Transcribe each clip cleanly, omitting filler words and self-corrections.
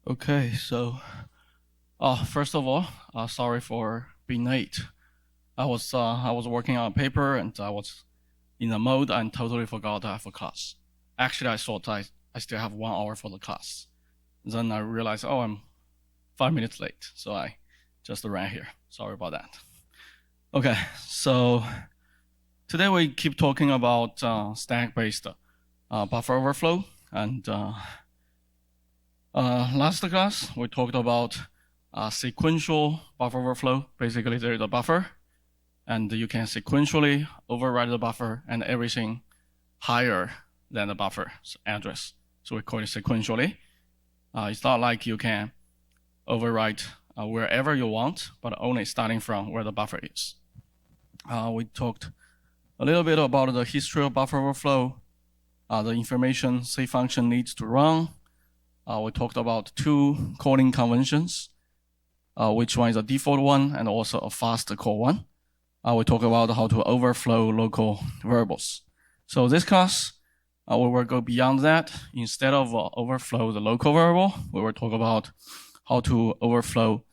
Okay, so first of all, sorry for being late. I was working on a paper and I was in the mode and totally forgot I have a class. Actually, I thought I still have 1 hour for the class. Then I realized, oh, I'm 5 minutes late, so I just ran here. Sorry about that. Okay, so today we keep talking about stack-based buffer overflow, and last class we talked about sequential buffer overflow. Basically, there is a buffer, and you can sequentially override the buffer and everything higher than the buffer address. So we call it sequentially. It's not like you can overwrite wherever you want, but only starting from where the buffer is. We talked a little bit about the history of buffer overflow, the information C function needs to run. We talked about 2 calling conventions, which one is a default one and also a fast call one. We talk about how to overflow local variables. So this class, we will go beyond that. Instead of overflow the local variable, we will talk about how to overflow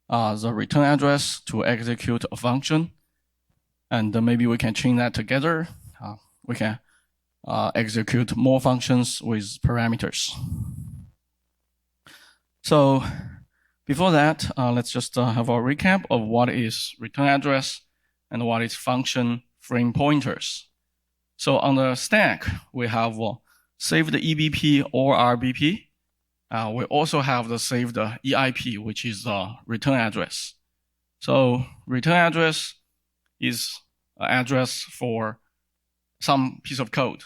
the return address to execute a function. And maybe we can chain that together. We can execute more functions with parameters. So before that, let's just have a recap of what is return address and what is function frame pointers. So on the stack, we have saved EBP or RBP. We also have the saved EIP, which is the return address. So return address is an address for some piece of code.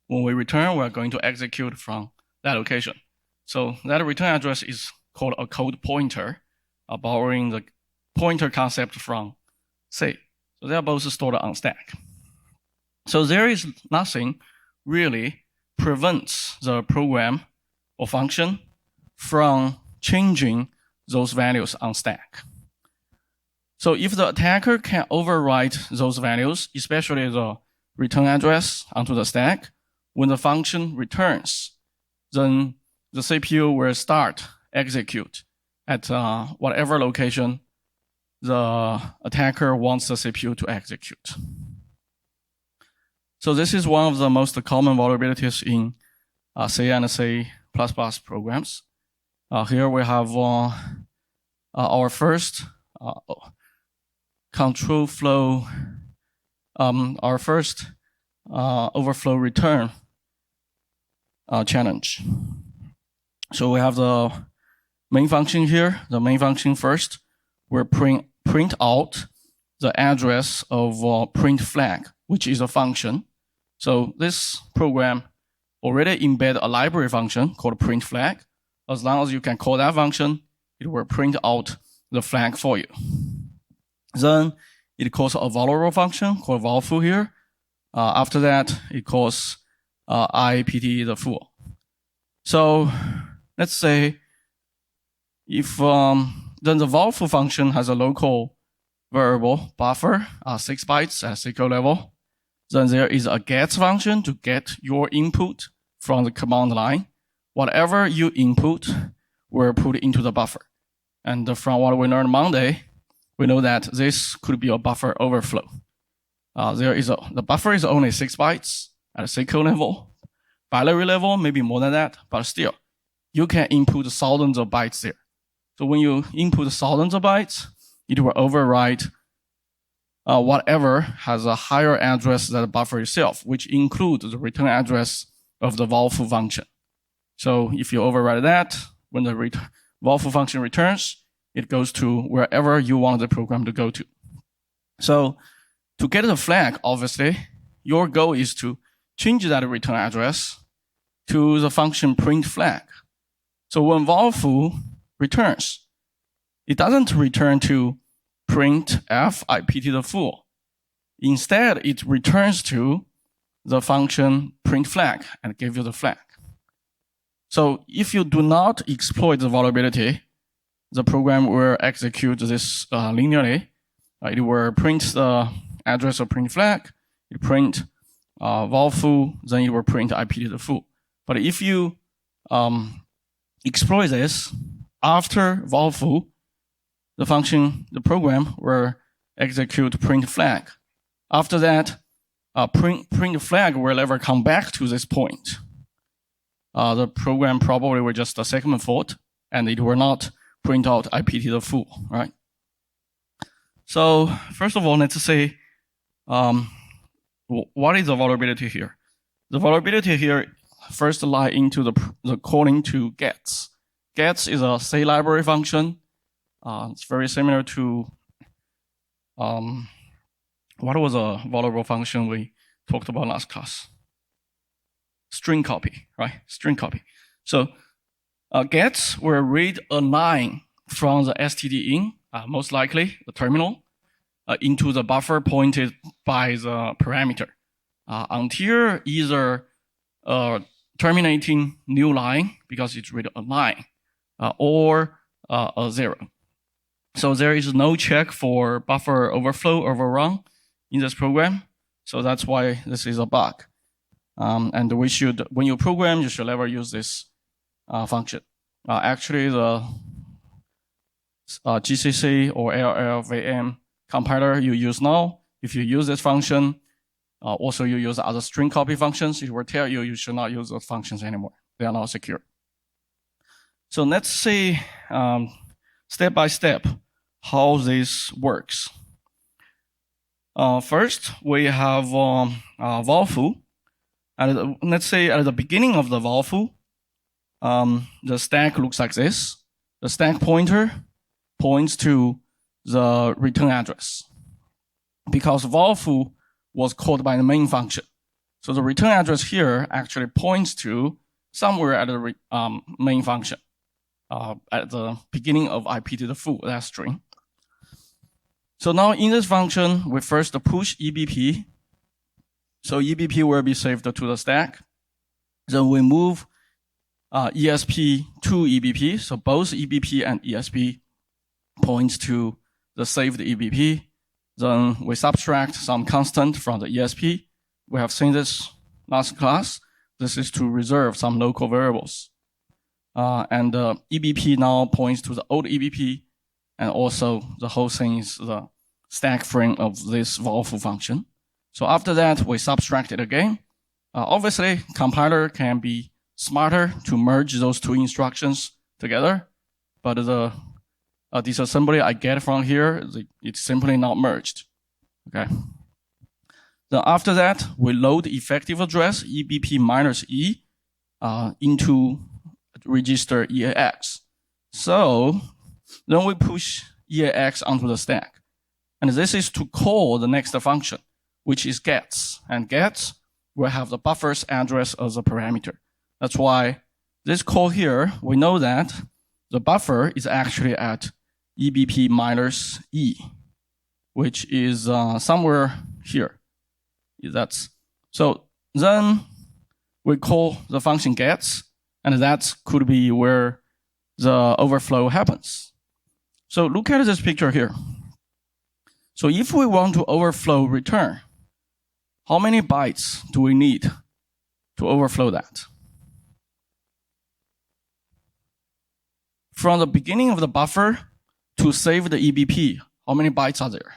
When we return, we're going to execute from that location. So that return address is called a code pointer, borrowing the pointer concept from C. So they are both stored on stack. So there is nothing really prevents the program or function from changing those values on stack. So if the attacker can overwrite those values, especially the return address onto the stack, when the function returns, then the CPU will start execute at whatever location the attacker wants the CPU to execute. So this is one of the most common vulnerabilities in C and C++ programs. Here we have our first control flow, our first overflow return challenge. So we have the main function here. The main function first will print out the address of print flag, which is a function. So this program already embed a library function called print flag. As long as you can call that function, it will print out the flag for you. Then it calls a vulnerable function called valfoo here. After that, it calls IPT the full. So let's say if then the valfoo function has a local variable buffer, 6 bytes at SQL level. Then there is a get function to get your input from the command line. Whatever you input will put into the buffer. And from what we learned Monday, we know that this could be a buffer overflow. The buffer is only 6 bytes at SQL level. Binary level, maybe more than that, but still, you can input thousands of bytes there. So when you input thousands of bytes, it will overwrite whatever has a higher address than the buffer itself, which includes the return address of the valfoo function. So if you override that, when the valfoo function returns, it goes to wherever you want the program to go to. So to get the flag, obviously, your goal is to change that return address to the function print flag. So when valfoo returns, it doesn't return to print f IPT the full. Instead, it returns to the function print flag and give you the flag. So if you do not exploit the vulnerability, the program will execute this linearly. It will print the address of print flag, it print valfoo, then it will print IPT the full. But if you exploit this, after valfoo, the program will execute print flag. After that, print flag will ever come back to this point. The program probably will just a segment fault, and it will not print out IPT the full, right? So first of all, let's say, what is the vulnerability here? The vulnerability here first lie into the calling to gets. Gets is a say library function. It's very similar to what was a vulnerable function we talked about last class? String copy, right? String copy. So gets will read a line from the std in, most likely the terminal, into the buffer pointed by the parameter until either terminating new line because it's read a line or a 0. So there is no check for buffer overflow overrun in this program. So that's why this is a bug. And we should, when you program, you should never use this function. Actually, the GCC or LLVM compiler you use now, if you use this function, also you use other string copy functions, it will tell you you should not use those functions anymore. They are not secure. So let's see step by step how this works. First, we have valfoo. Let's say at the beginning of the valfoo, the stack looks like this. The stack pointer points to the return address because valfoo was called by the main function. So the return address here actually points to somewhere at the main function at the beginning of IPT the full, that string. So now in this function, we first push EBP. So EBP will be saved to the stack. Then we move ESP to EBP. So both EBP and ESP points to the saved EBP. Then we subtract some constant from the ESP. We have seen this last class. This is to reserve some local variables. And the EBP now points to the old EBP, and also the whole thing is the stack frame of this valfoo function. So after that, we subtract it again. Obviously, compiler can be smarter to merge those two instructions together, but the disassembly I get from here, it's simply not merged. Okay. Then after that, we load effective address EBP minus E into register EAX. So then we push EAX onto the stack. And this is to call the next function, which is gets. And gets will have the buffer's address as a parameter. That's why this call here, we know that the buffer is actually at EBP minus E, which is somewhere here. So then we call the function gets, and that could be where the overflow happens. So look at this picture here. So if we want to overflow return, how many bytes do we need to overflow that? From the beginning of the buffer to save the EBP, how many bytes are there?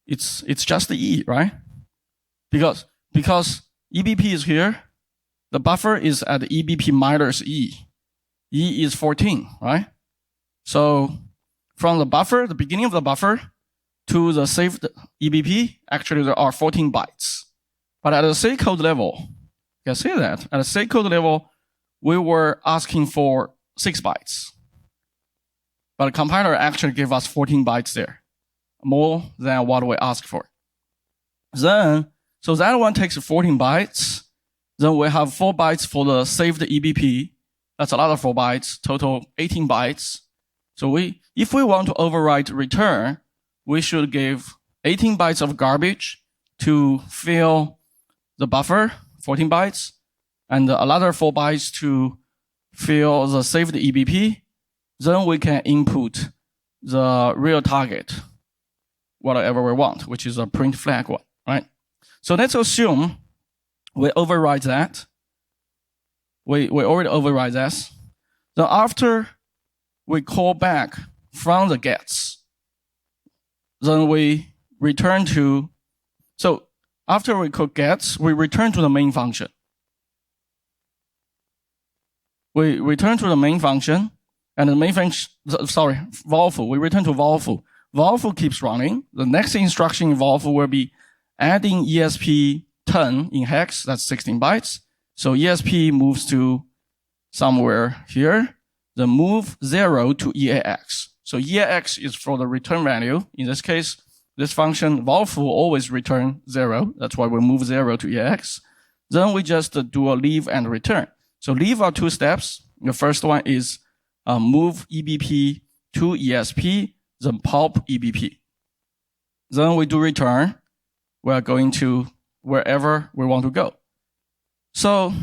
It's just the E, right? Because EBP is here, the buffer is at EBP minus E. E is 14, right? So from the buffer, the beginning of the buffer, to the saved EBP, actually there are 14 bytes. But at the C code level, you can see that at the C code level, we were asking for 6 bytes. But the compiler actually gave us 14 bytes there, more than what we asked for. Then, so that one takes 14 bytes. Then we have 4 bytes for the saved EBP. That's a lot of 4 bytes, total 18 bytes. So if we want to overwrite return, we should give 18 bytes of garbage to fill the buffer, 14 bytes, and another 4 bytes to fill the saved EBP. Then we can input the real target whatever we want, which is a print flag one, right? So let's assume we override that. We already override that. Then after we call back from the gets, then we return to, so after we call gets, we return to the main function. We return to the main function, and the main function, sorry, vol-foo, we return to vol-foo. Vol-foo keeps running. The next instruction in vol-foo will be adding ESP10 in hex, that's 16 bytes. So ESP moves to somewhere here, then move 0 to EAX. So EAX is for the return value. In this case, this function vol-foo always return 0. That's why we move 0 to EAX. Then we just do a leave and return. So leave are 2 steps. The first one is move EBP to ESP, then pop EBP. Then we do return. We are going to wherever we want to go. So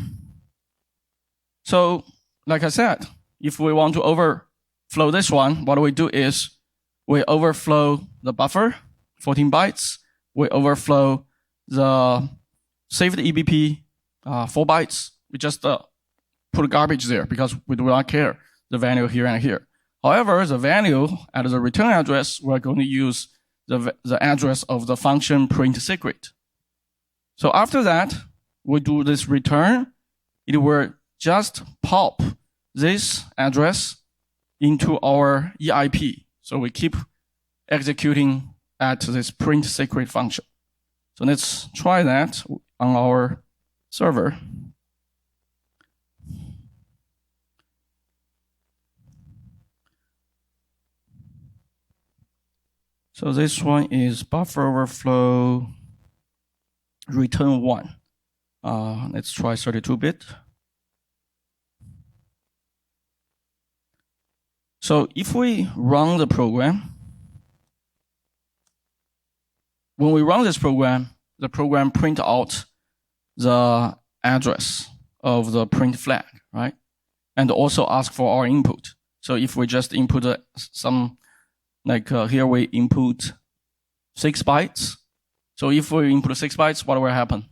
like I said, if we want to overflow this one, what we do is we overflow the buffer, 14 bytes. We overflow the saved EBP, 4 bytes. We just put garbage there because we do not care the value here and here. However, the value at the return address, we're going to use the address of the function print secret. So after that, we do this return. It will just pop this address into our EIP. So we keep executing at this print secret function. So let's try that on our server. So this one is buffer overflow return 1. Let's try 32-bit. So if we run the program, when we run this program, the program print out the address of the print flag, right? And also ask for our input. So if we just input some, like here we input 6 bytes. So if we input 6 bytes, what will happen?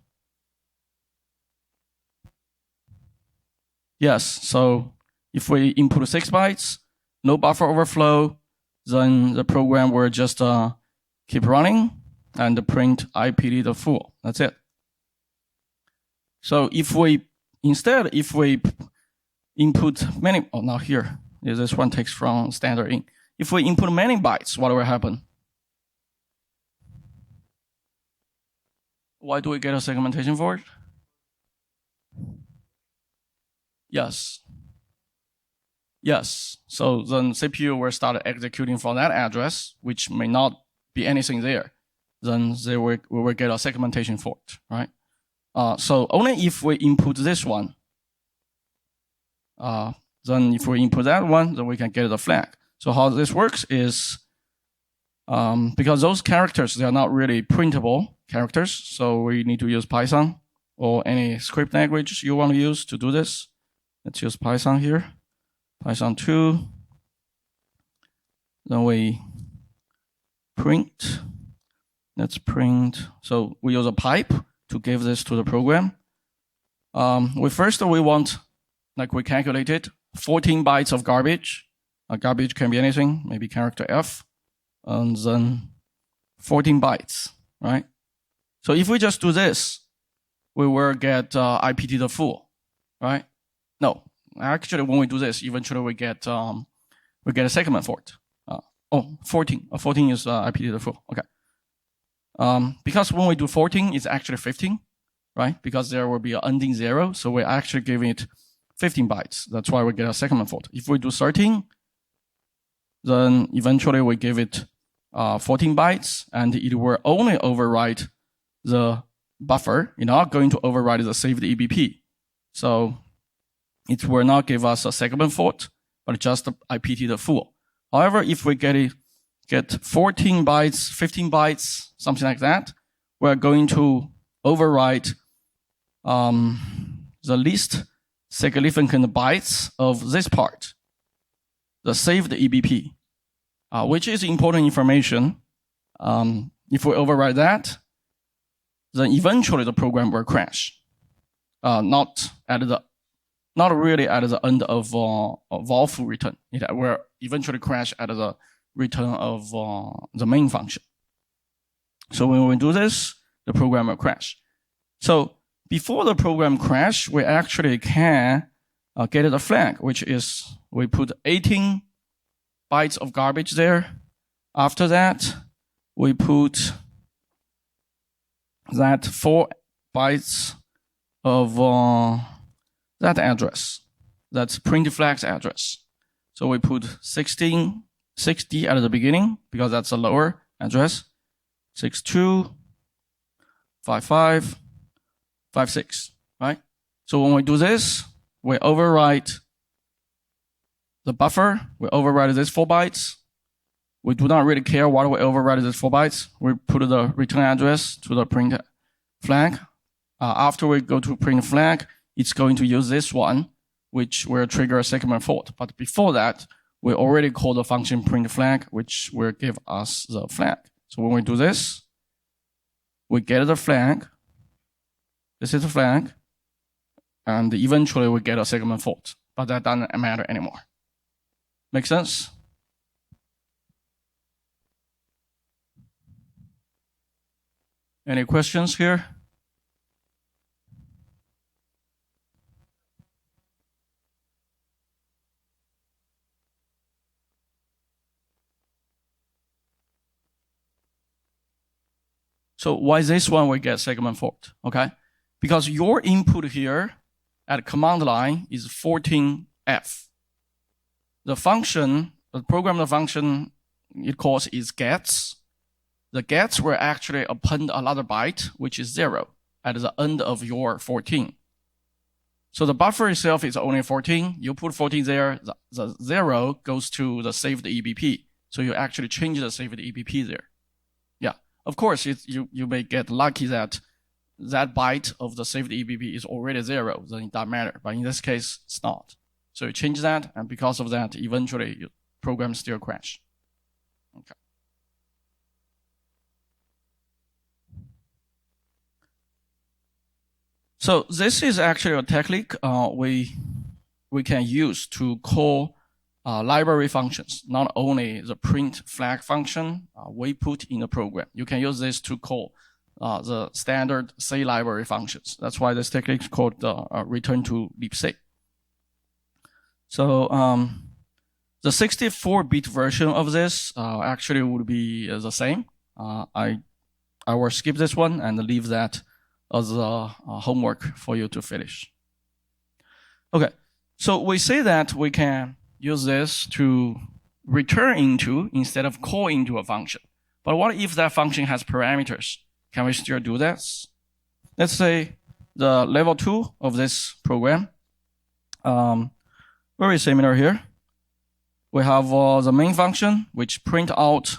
Yes, so if we input 6 bytes, no buffer overflow, then the program will just keep running and print IPD the full. That's it. So if we input many, oh, not here. This one takes from standard in. If we input many bytes, what will happen? Why do we get a segmentation for it? Yes. Yes. So then CPU will start executing from that address, which may not be anything there. Then we will get a segmentation for it, right? So only if we input this one, then if we input that one, then we can get the flag. So how this works is, because those characters, they are not really printable characters, so we need to use Python or any script language you want to use to do this. Let's use Python here. Python 2. Then we print. Let's print. So we use a pipe to give this to the program. We want, like we calculated, 14 bytes of garbage. Garbage can be anything, maybe character F, and then 14 bytes, right? So if we just do this, we will get IPT the full, right? No, actually, when we do this, eventually we get a segment for it. 14. 14 is IPT the full. Okay. Because when we do 14, it's actually 15, right? Because there will be an ending 0, so we're actually giving it 15 bytes. That's why we get a segment for it. If we do 13, then eventually we give it 14 bytes, and it will only overwrite the buffer. You're not going to overwrite the saved EBP. So it will not give us a segment fault, but just IPT the full. However, if we get 14 bytes, 15 bytes, something like that, we're going to overwrite the least significant bytes of this part, the saved EBP, which is important information. If we override that, then eventually the program will crash. Not really at the end of valve return. It will eventually crash at the return of the main function. So when we do this, the program will crash. So before the program crash, we actually can get the flag, which is we put 18 bytes of garbage there. After that, we put that 4 bytes of that address. That's print flag's address. So we put 60 at the beginning because that's a lower address. 62, 55, 56, right? So when we do this, we overwrite the buffer. We overwrite this 4 bytes. We do not really care what we overwrite this 4 bytes. We put the return address to the print flag. After we go to print flag, it's going to use this one, which will trigger a segment fault. But before that, we already called the function print flag, which will give us the flag. So when we do this, we get the flag. This is the flag. And eventually we get a segment fault. But that doesn't matter anymore. Make sense? Any questions here? So why this one we get segment fault, okay? Because your input here at command line is 14F. The function, the program, the function it calls is gets. The gets will actually append another byte, which is 0, at the end of your 14. So the buffer itself is only 14. You put 14 there, the 0 goes to the saved EBP. So you actually change the saved EBP there. Yeah, of course, you may get lucky that that byte of the saved EBP is already 0, then it doesn't matter. But in this case, it's not. So you change that, and because of that, eventually your program still crash. Okay. So this is actually a technique we can use to call library functions, not only the print flag function we put in the program. You can use this to call the standard C library functions. That's why this technique is called return to libc. So the 64-bit version of this actually would be the same. I will skip this one and leave that as a homework for you to finish. Okay, so we say that we can use this to return into instead of call into a function. But what if that function has parameters? Can we still do this? Let's say the level 2 of this program. Very similar here. We have the main function, which print out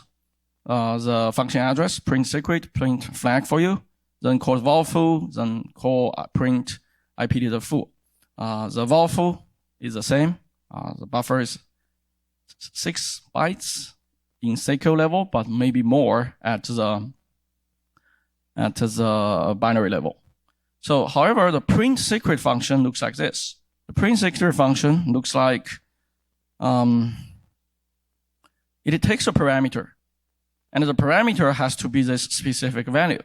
the function address, print secret, print flag for you. Then call val foo, then call print IP to the foo. The val foo is the same. The buffer is 6 bytes in SQL level, but maybe more at the binary level. So, however, the print secret function looks like this. The print secret function looks like it takes a parameter, and the parameter has to be this specific value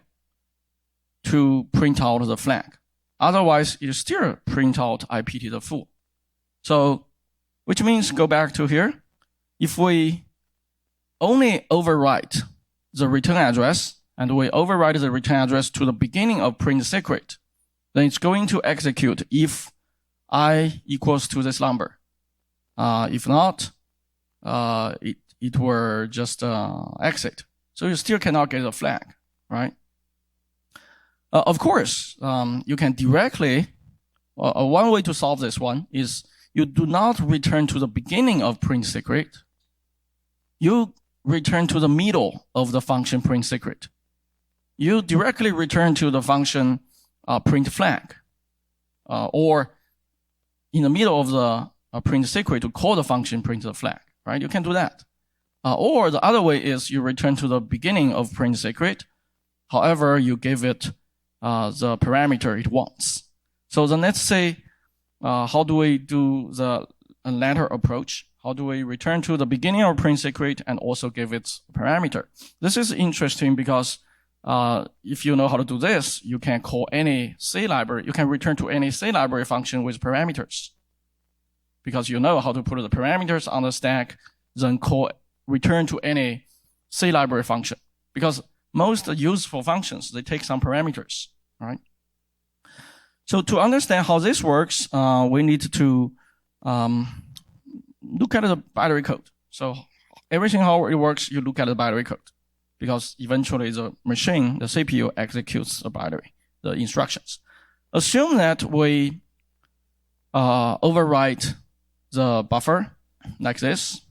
to print out the flag. Otherwise, it still print out IP to the foo. So, which means go back to here. If we only overwrite the return address, and we overwrite the return address to the beginning of print secret, then it's going to execute if I equals to this number. If not, it will just exit. So you still cannot get a flag, right? Of course, you can directly, one way to solve this one is you do not return to the beginning of print secret. You return to the middle of the function print secret. You directly return to the function print flag, or in the middle of the print secret to call the function print the flag, right? You can do that. Or the other way is you return to the beginning of print secret. However, you give it the parameter it wants. So then let's say, how do we do the latter approach? How do we return to the beginning of print secret and also give it a parameter? This is interesting because if you know how to do this, you can call any C library. You can return to any C library function with parameters because you know how to put the parameters on the stack, then return to any C library function. Because most useful functions, they take some parameters, right? So to understand how this works, we need to look at the binary code. So everything how it works, you look at the binary code. Because eventually the machine, the CPU, executes the binary, the instructions. Assume that we overwrite the buffer like this.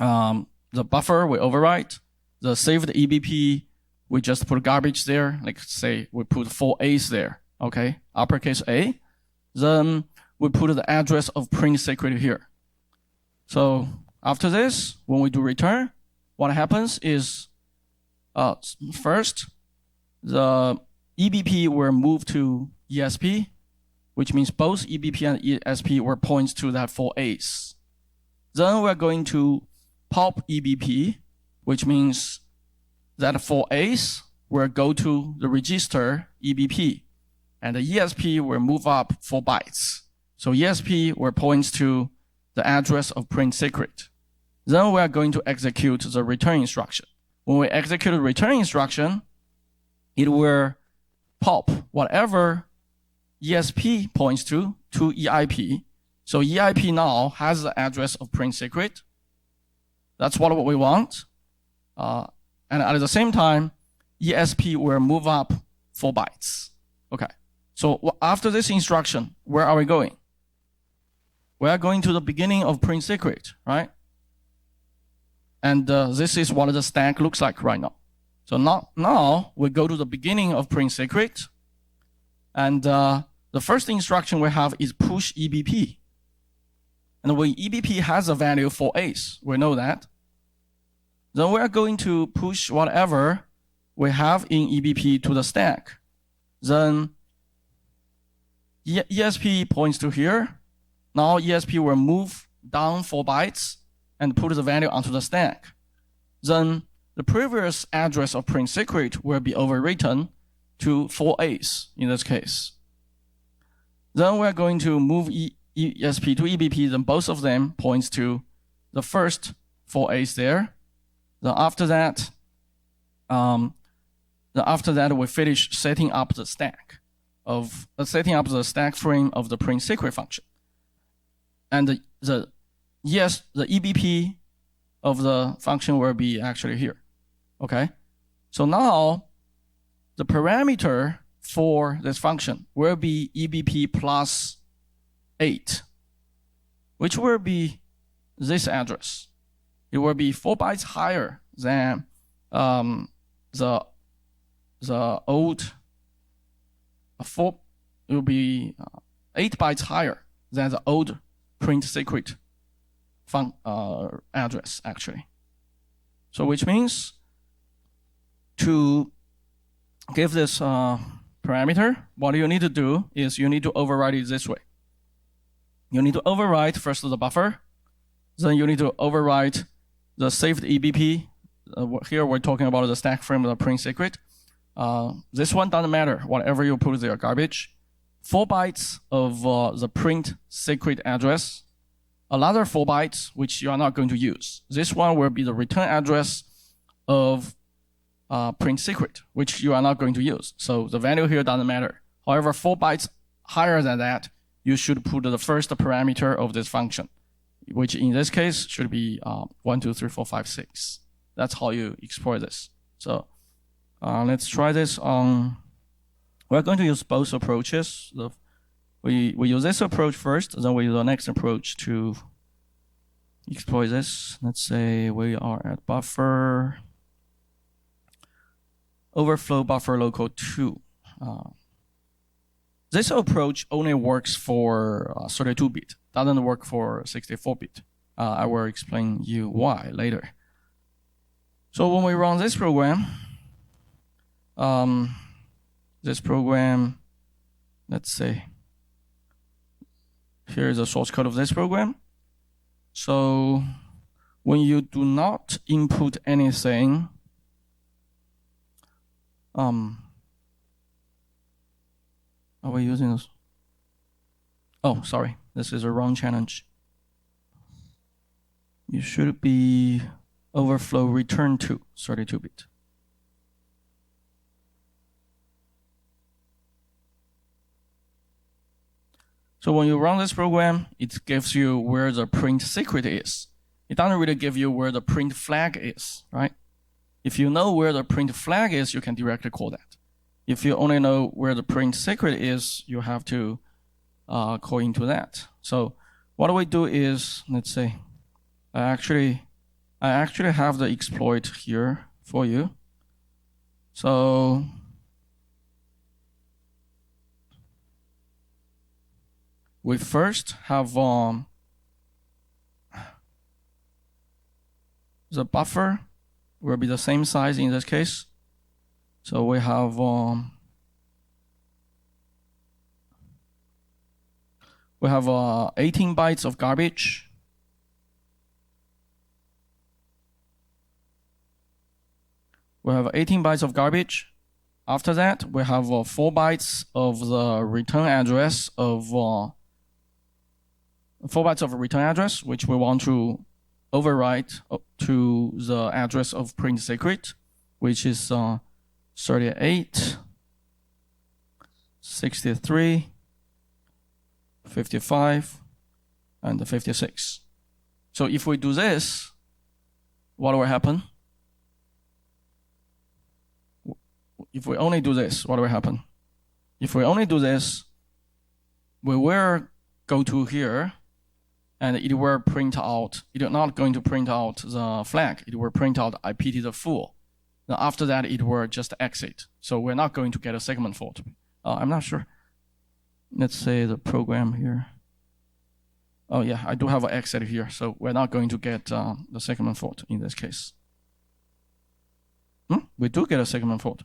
The buffer we overwrite. The saved EBP, we just put garbage there. Like say we put 4 A's there, okay? Uppercase A. Then we put the address of print secret here. So after this, when we do return, what happens is first, the EBP will move to ESP, which means both EBP and ESP will point to that 4 A's. Then we're going to pop EBP, which means that 4 A's will go to the register EBP, and the ESP will move up 4 bytes. So ESP will point to the address of print secret. Then we are going to execute the return instruction. When we execute the return instruction, it will pop whatever ESP points to EIP. So EIP now has the address of print secret. That's what we want. And at the same time, ESP will move up 4 bytes. Okay. So after this instruction, where are we going? We are going to the beginning of print secret, right? And this is what the stack looks like right now. So now we go to the beginning of print secret. And the first instruction we have is push EBP. And when EBP has a value 4 A's, we know that. Then we are going to push whatever we have in EBP to the stack. Then ESP points to here. Now ESP will move down 4 bytes and put the value onto the stack. Then the previous address of print secret will be overwritten to 4 A's in this case. Then we're going to move ESP to EBP, then both of them points to the first 4 A's there. Then after that, we finish setting up the stack frame of the print secret function. And the EBP of the function will be actually here. Okay? So now the parameter for this function will be EBP plus 8, which will be this address. It will be 4 bytes higher than the old it will be 8 bytes higher than the old print secret address actually. So which means to give this parameter, what you need to do is you need to override it this way. You need to override first the buffer, then you need to override the saved EBP. Here we're talking about the stack frame of the print secret. This one doesn't matter, whatever you put there, garbage. 4 bytes of the print secret address, another 4 bytes which you are not going to use. This one will be the return address of print secret, which you are not going to use. So the value here doesn't matter. However, 4 bytes higher than that, you should put the first parameter of this function, which in this case should be 1, 2, 3, 4, 5, 6. That's how you exploit this. So let's try this on. We're going to use both approaches. We use this approach first, then we use the next approach to exploit this. Let's say we are at buffer overflow buffer local 2. This approach only works for 32-bit, doesn't work for 64-bit. I will explain you why later. So when we run this program, let's say, here is the source code of this program. So when you do not input anything, are we using this? Oh, sorry, this is a wrong challenge. You should be overflow return to 32-bit. So when you run this program, it gives you where the print secret is. It doesn't really give you where the print flag is, right? If you know where the print flag is, you can directly call that. If you only know where the print secret is, you have to call into that. So what we do is, let's say, I actually have the exploit here for you. So we first have the buffer will be the same size in this case. So we have 18 bytes of garbage. We have 18 bytes of garbage. After that, we have 4 bytes of the return address of 4 bytes of a return address, which we want to overwrite to the address of print secret, which is 38, 63, 55, and 56. So if we do this, what will happen? If we only do this, what will happen? If we only do this, we will go to here, and it will print out. It is not going to print out the flag. It will print out IP to the full. Now after that, it will just exit. So we're not going to get a segment fault. I'm not sure. Let's say the program here. Oh yeah, I do have an exit here. So we're not going to get the segment fault in this case. We do get a segment fault.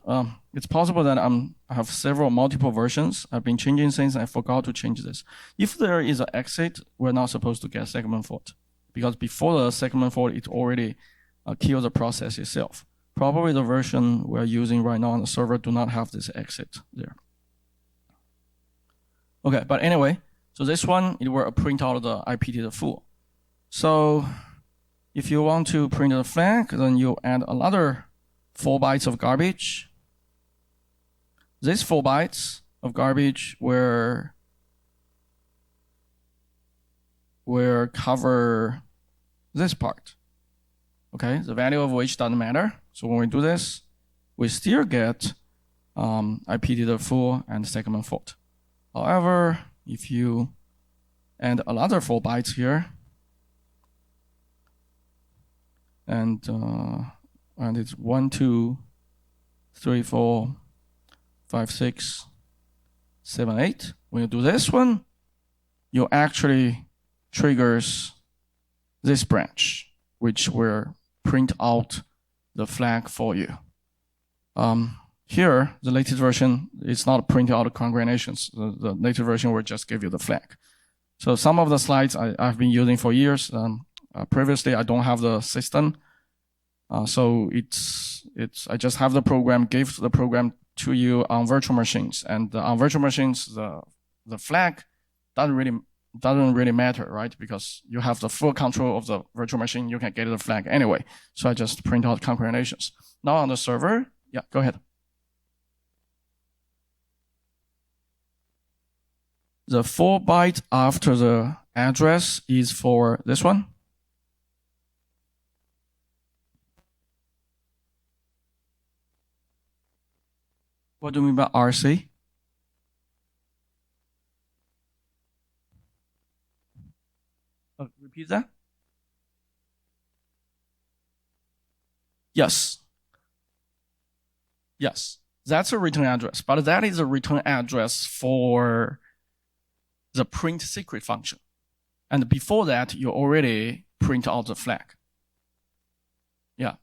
It's possible that I have multiple versions. I've been changing things and I forgot to change this. If there is an exit, we're not supposed to get segment fault, because before the segment fault, it already killed the process itself. Probably the version we're using right now on the server do not have this exit there. Okay, but anyway, so this one, it will print out the IP to the full. So if you want to print the flag, then you add another 4 bytes of garbage. This 4 bytes of garbage will cover this part. Okay, the value of which doesn't matter. So when we do this, we still get IP to the full and segment fault. However, if you add another 4 bytes here, and it's 1, 2, 3, 4, 5, 6, 7, 8. When you do this one, you actually triggers this branch, which will print out the flag for you. Here, the latest version is not print out congregations. The latest version will just give you the flag. So some of the slides I've been using for years. Previously, I don't have the system. So I just have the program, give the program to you on virtual machines, and on virtual machines, the flag doesn't really matter, right? Because you have the full control of the virtual machine, you can get the flag anyway. So I just print out concatenations. Now on the server, yeah, go ahead. The 4 byte after the address is for this one. What do you mean by RC? Repeat that? Yes. Yes, that's a return address, but that is a return address for the print secret function. And before that, you already print out the flag. Yeah.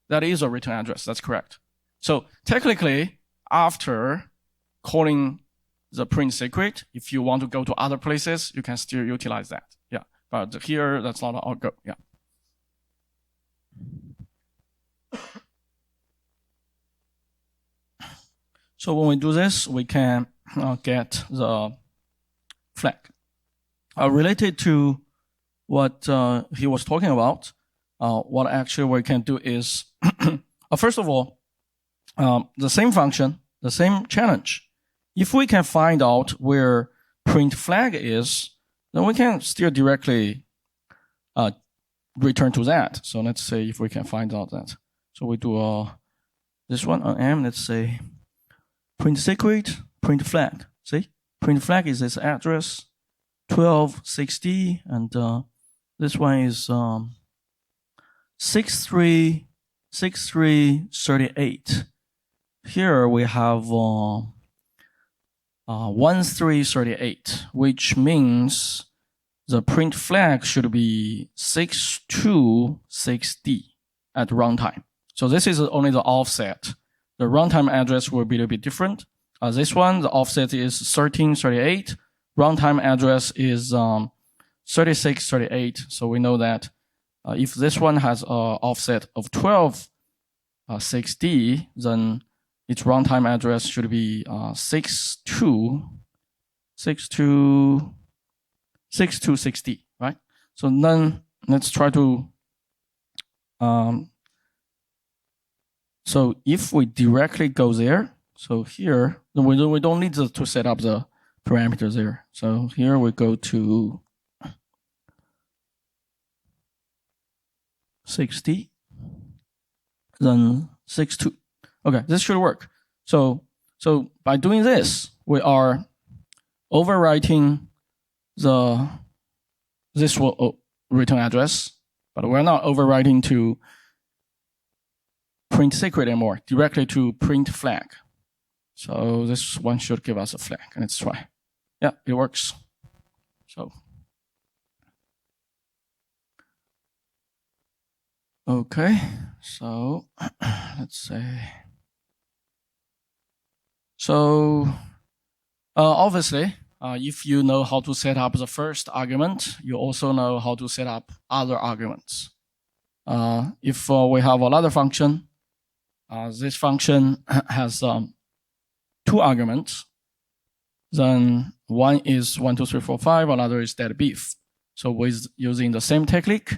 that is a return address. That's correct. So technically, after calling the print secret, if you want to go to other places, you can still utilize that. Yeah, but here, that's not our go. Yeah. So when we do this, we can get the flag. Related to what he was talking about, what actually we can do is, first of all, the same function, the same challenge. If we can find out where print flag is, then we can still directly return to that. So let's say if we can find out that. So we do this one on M, let's say print secret, print flag. See? Print flag is this address, 1260, and this one is 6338. Here we have 1338, which means the print flag should be 626D at runtime. So this is only the offset. The runtime address will be a little bit different. This one, the offset is 1338. Runtime address is 3638. So we know that if this one has an offset of 12.6D, then its runtime address should be 6260, right? So then let's try to, so if we directly go there, so here, we don't need to set up the parameters there. So here we go to 60, then 62. Okay, this should work. So by doing this, we are overwriting this return address, but we're not overwriting to print secret anymore, directly to print flag. So this one should give us a flag, and let's try. Yeah, it works. So, okay, so let's say. So obviously, if you know how to set up the first argument, you also know how to set up other arguments. If we have another function, this function has 2 arguments. Then one is 1, 2, 3, 4, 5, another is deadbeef. So with using the same technique,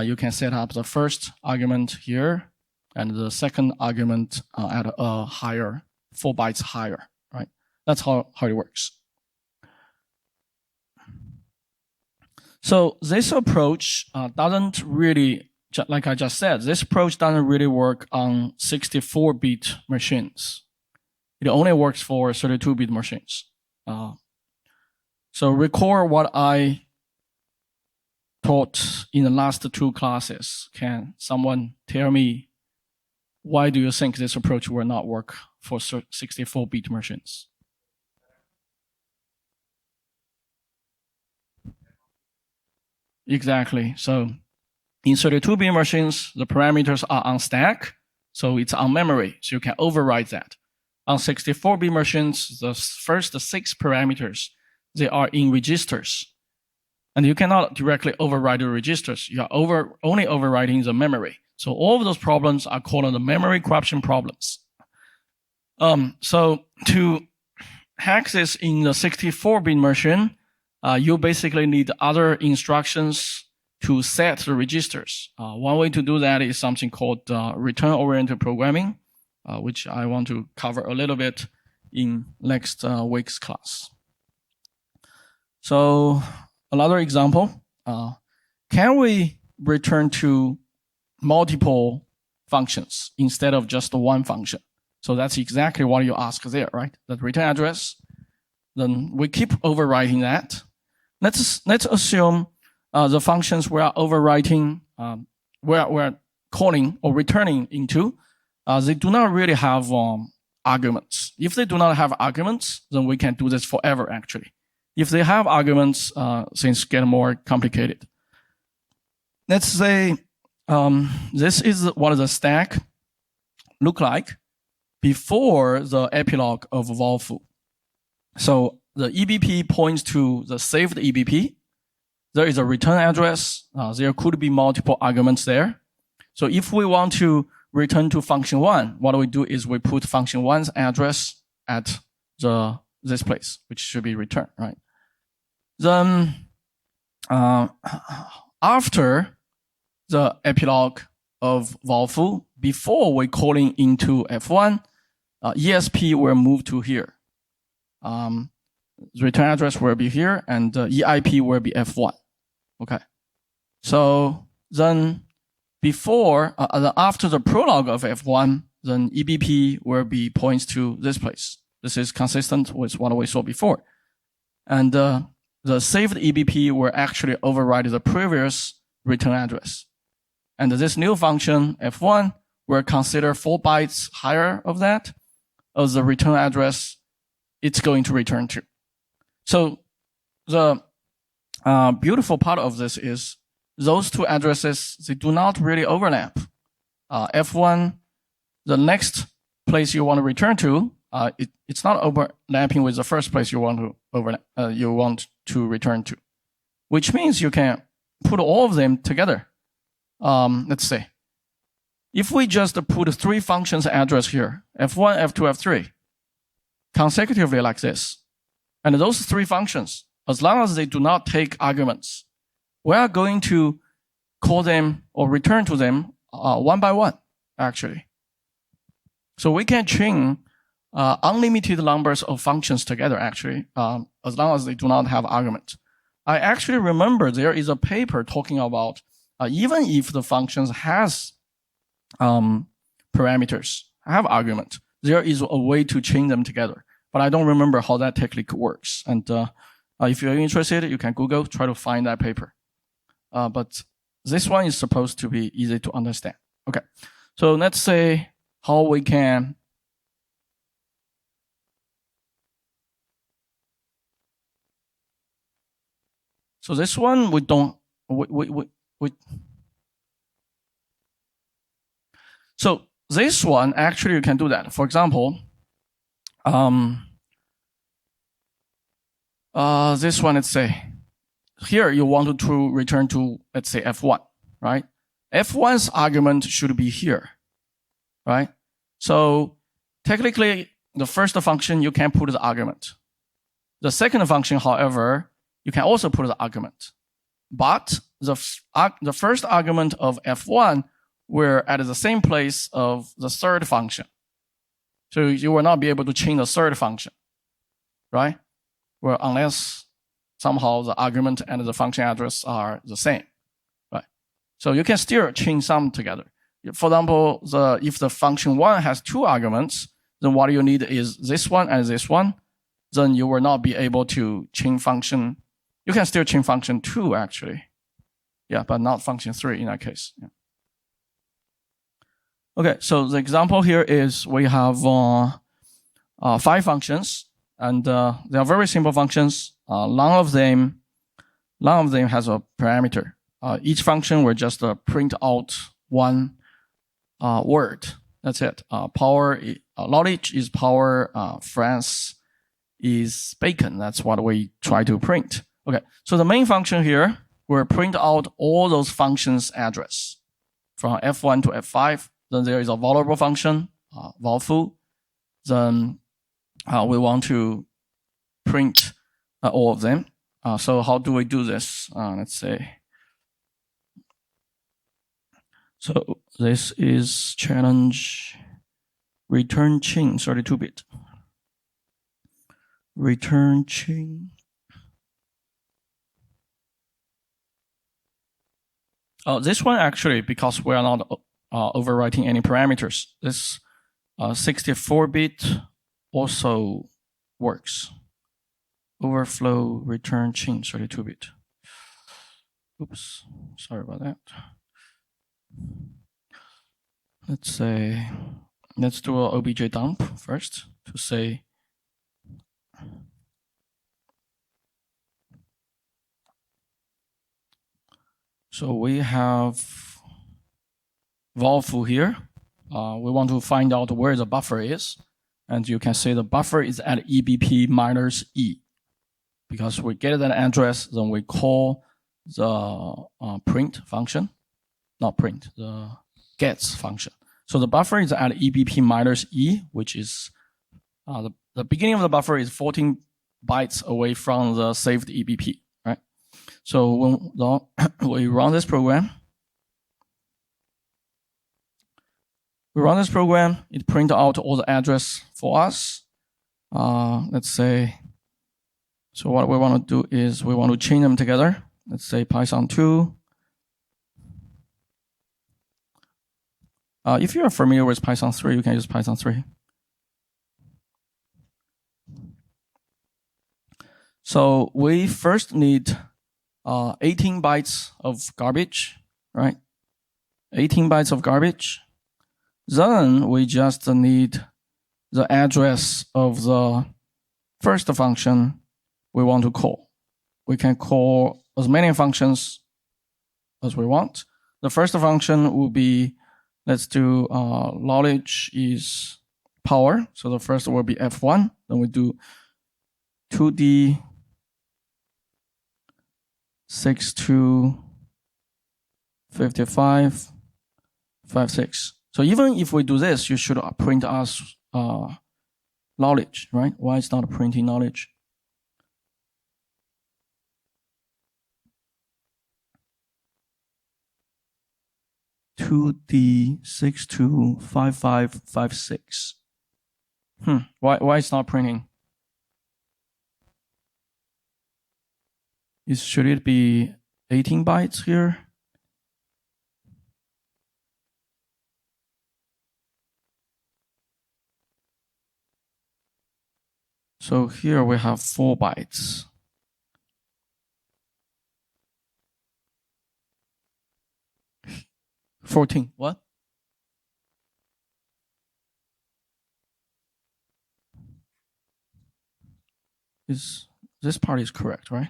you can set up the first argument here and the second argument at a higher, 4 bytes higher, right? That's how it works. So this approach doesn't really, like I just said, this approach doesn't really work on 64-bit machines. It only works for 32-bit machines. So recall what I taught in the last 2 classes. Can someone tell me why do you think this approach will not work for 64-bit machines? Exactly. So in 32-bit machines, the parameters are on stack, so it's on memory, so you can override that. On 64-bit machines, the first 6 parameters, they are in registers. And you cannot directly override the registers. You are only overriding the memory. So all of those problems are called the memory corruption problems. So to hack this in the 64-bit machine, you basically need other instructions to set the registers. One way to do that is something called return-oriented programming, which I want to cover a little bit in next week's class. So another example, can we return to multiple functions instead of just one function? So that's exactly what you ask there, right? The return address. Then we keep overwriting that. Let's assume the functions we are overwriting, we're calling or returning into, they do not really have arguments. If they do not have arguments, then we can do this forever, actually. If they have arguments, things get more complicated. Let's say This is what the stack look like before the epilogue of vol foo. So the EBP points to the saved EBP. There is a return address. There could be multiple arguments there. So if we want to return to function one, what we do is we put function one's address at this place, which should be returned, right? Then after the epilogue of vol foo, before we calling into F1, ESP will move to here. The return address will be here, and EIP will be F1. Okay. So then before, after the prologue of F1, then EBP will be points to this place. This is consistent with what we saw before. And the saved EBP will actually override the previous return address. And this new function, F1, will consider 4 bytes higher of that as the return address it's going to return to. So the beautiful part of this is those two addresses, they do not really overlap. F1, the next place you want to return to, it's not overlapping with the first place you want to return to, which means you can put all of them together. Let's say, if we just put 3 functions address here, F1, F2, F3, consecutively like this, and those 3 functions, as long as they do not take arguments, we are going to call them or return to them one by one, actually. So we can chain unlimited numbers of functions together, actually, as long as they do not have arguments. I actually remember there is a paper talking about even if the functions has parameters, have argument, there is a way to chain them together. But I don't remember how that technique works. And if you're interested, you can Google, try to find that paper. But this one is supposed to be easy to understand. Okay, so let's say how we can so this one we don't so this one actually you can do that. For example, this one, let's say here you want to return to, let's say, F1, right? F1's argument should be here, right? So technically, the first function, you can put the argument. The second function, however, you can also put the argument. But the first argument of F1 will at the same place of the third function. So you will not be able to chain the third function, right? Well, unless somehow the argument and the function address are the same, right? So you can still chain some together. For example, if the function 1 has 2 arguments, then what you need is this one and this one. Then you will not be able to chain function. You can still chain function 2, actually. Yeah, but not function 3 in that case. Yeah. Okay, so the example here is we have 5 functions, and they are very simple functions. None of them has a parameter. Each function will just print out one word. That's it. Power, knowledge is power. France is bacon. That's what we try to print. Okay, so the main function here will print out all those functions address from F1 to F5. Then there is a vulnerable function, vol foo. Then we want to print all of them. So how do we do this? Let's say. So this is challenge return chain 32-bit. Return chain. This one actually, because we are not overwriting any parameters, this 64-bit also works. Overflow return chain 32-bit. Oops, sorry about that. Let's say, let's do an obj dump first to say so we have valve here. We want to find out where the buffer is. And you can see the buffer is at EBP minus E. Because we get that address, then we call the print function. Not print, the gets function. So the buffer is at EBP minus E, which is the beginning of the buffer is 14 bytes away from the saved EBP, right? So when we run this program, it prints out all the address for us. Let's say, so what we want to do is we want to chain them together. Let's say Python 2. If you are familiar with Python 3, you can use Python 3. So we first need 18 bytes of garbage, right? 18 bytes of garbage. Then we just need the address of the first function we want to call. We can call as many functions as we want. The first function will be, let's do knowledge is power. So the first will be F1. Then we do 2D 62 55 56. So even if we do this, you should print us knowledge, right? Why it's not printing knowledge? $2D625556. Why it's not printing? Should it be 18 bytes here? So here we have 4 bytes. $14. What? This part is correct, right?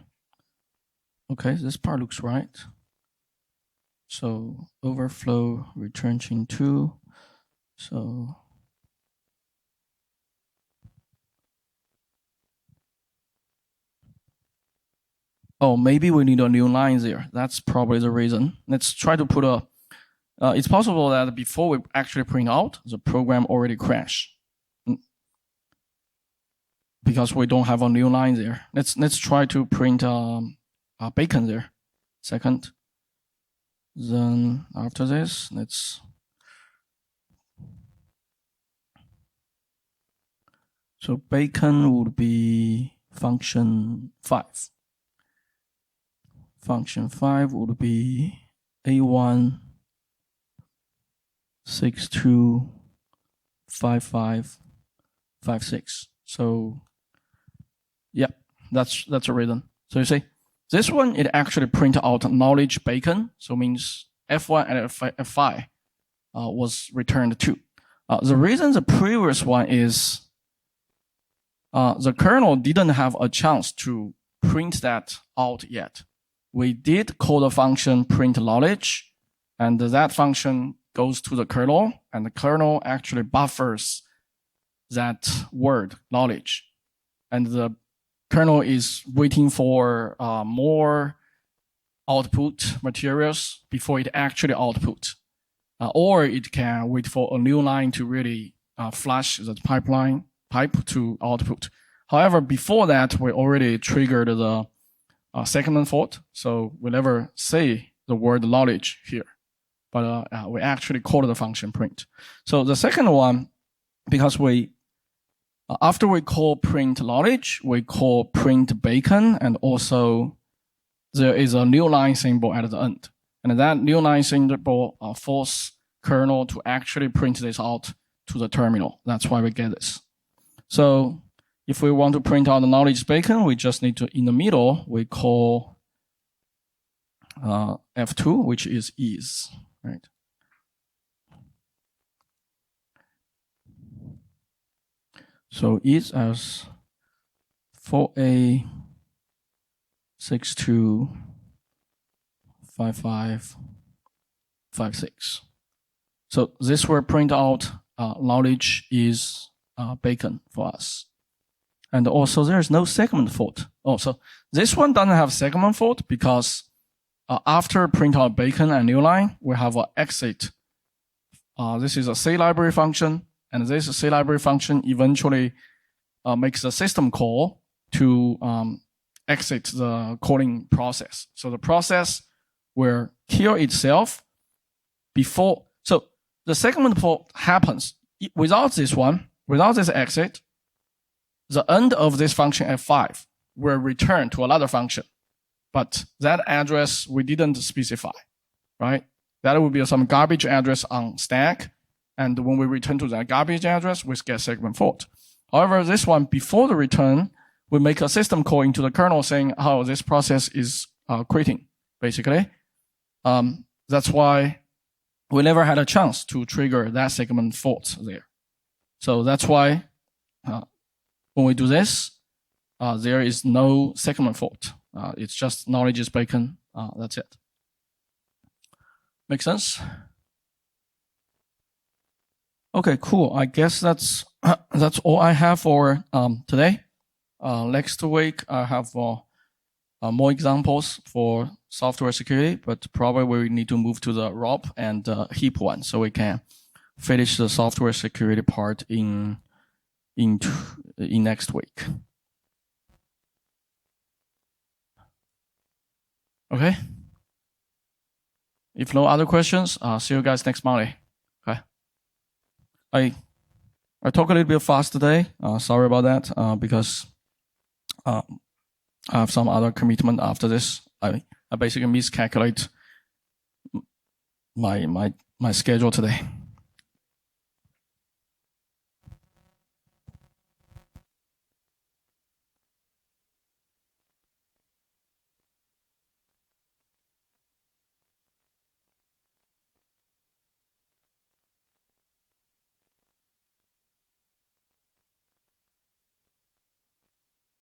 Okay, this part looks right. So overflow return chain 2. So maybe we need a new line there. That's probably the reason. Let's try to put a it's possible that before we actually print out, the program already crashed because we don't have a new line there. Let's try to print bacon there. Second. Then after this, so bacon would be function 5. Function 5 would be A1 62 55 56. So yeah, that's a reason. So you see, this one, it actually print out knowledge bacon. So means F1 and F5 was returned 2. The reason the previous one is the kernel didn't have a chance to print that out yet. We did call the function print knowledge, and that function goes to the kernel, and the kernel actually buffers that word knowledge. And the kernel is waiting for more output materials before it actually output. Or it can wait for a new line to really flash the pipe to output. However, before that, we already triggered the segment fault, so we never say the word knowledge here, but we actually call the function print. So the second one, because we after we call print knowledge, we call print bacon, and also there is a new line symbol at the end, and that new line symbol forces kernel to actually print this out to the terminal. That's why we get this. So if we want to print out the knowledge bacon, we just need to, in the middle, we call F2, which is, right? So is as 4A 62 55 56. So this will print out knowledge is bacon for us. And also there's no segment fault. Oh, so this one doesn't have segment fault because after print out bacon and new line, we have an exit. This is a C library function, and this C library function eventually makes a system call to exit the calling process. So the process will kill itself before. So the segment fault happens without this one, without this exit. The end of this function f5 will return to another function, but that address we didn't specify, right? That will be some garbage address on stack, and when we return to that garbage address, we get segment fault. However, this one, before the return, we make a system call into the kernel saying, oh, this process is quitting, basically. That's why we never had a chance to trigger that segment fault there. So that's why when we do this, there is no segment fault. It's just knowledge is bacon. That's it. Make sense? Okay, cool. I guess that's all I have for today. Next week, I have more examples for software security, but probably we need to move to the ROP and heap one so we can finish the software security part in next week. Okay. If no other questions, see you guys next Monday. Okay. I talk a little bit fast today. Sorry about that. Because I have some other commitment after this. I basically miscalculate my schedule today.